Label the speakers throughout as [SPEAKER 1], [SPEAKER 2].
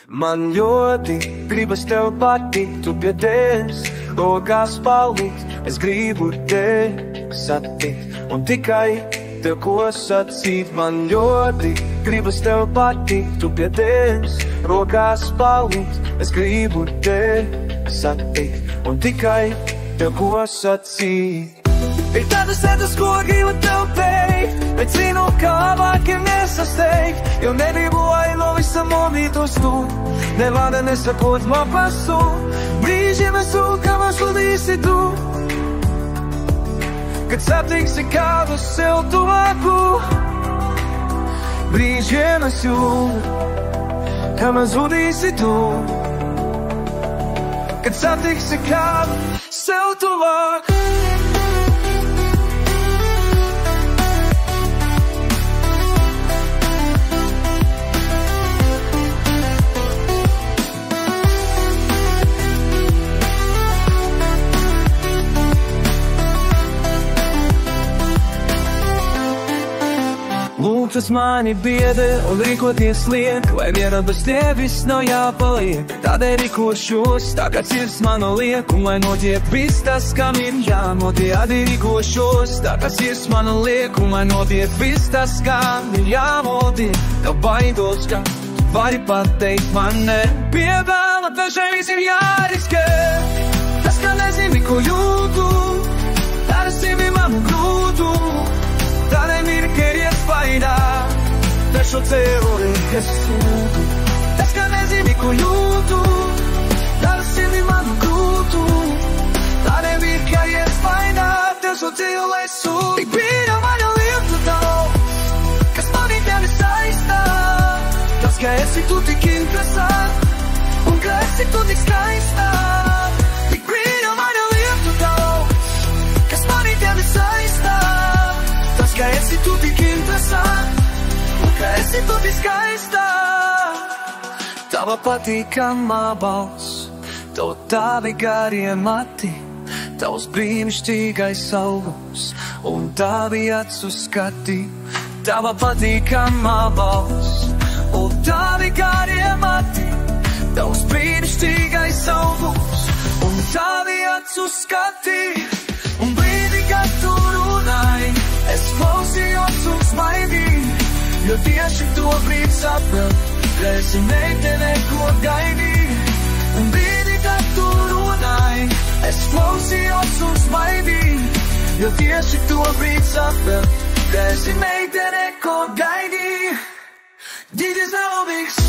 [SPEAKER 1] Man ļoti gribas tev patikt, tu piedies, rokās palīdz. Es gribu tevi satikt un tikai tev ko sacīt. Man ļoti gribas tev patikt, tu piedies, rokās palīdz. Es gribu tevi satikt un tikai tev ko sacīt. Ir tādas lietas, ko gribu tev teikt, bet zinu, ka labāk ir nesasteigt, jo negribu, lai no visa nomītos tu. Nevada nesakot man pasu, brīžiem es jūtu, ka man šodīsi tu. Kad satiksi kādu sev tuvāku, brīžiem es jūtu, ka man zudīsi tu. Kad satiksi kādu sev tuvāku. Lūk, tas mani biedē un rīkoties liek, lai viena bez tevis nav jāpaliek. Tādēļ rīkošos, tā kā sirds mano liek, un lai notiek viss tas, kam ir jānotiek. Tādēļ rīkošos, tā kā sirds mano liek, un lai notiek viss tas, kam ir jānotiek. Tev baidos, ka tu vari pateikt man ne. Pievēlat dažreiz ir jāriskē, tas, ka nezini, ko jūtu, ar sevi manu grūtu. Tādēļ mirkļi ir iespaidā, taču ceru, es sūtu. Tas, ka nezini, ko jūtu, dara sevi manu grūtu. Tādēļ mirkļi ir iespaidā, taču ceru, es sūtu. Tik bija mana lieta tavu, kas mani tevi saistā. Tas, ka esi tu tik interesants, un ka esi tu tik skaistā. Tik bija mana lieta tavu, kas mani tevi saistā. Ka esi tu tik interesants, un ka esi tu tik skaistā. Tava patīkamā balss, tev tavi garie mati, tavs brīnišķīgais augums un tavi acu skati. Tava patīkamā balss un tavi garie mati, tavs brīnišķīgais augums un tavi acu skati. Un brīdi, kad tu runāji, es klausījos un smaidīju, jo tieši to brīdi sapratu, ka esi meitene, ko gaidīju. Un brīdi, kad tu runāji, es klausījos un smaidīju, jo tieši to brīdi sapratu, ka esi meitene, ko gaidīju. Dīdis Elvis.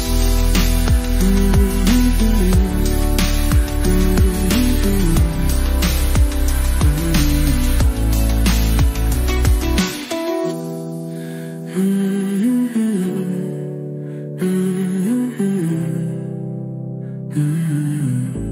[SPEAKER 2] Mm-hmm.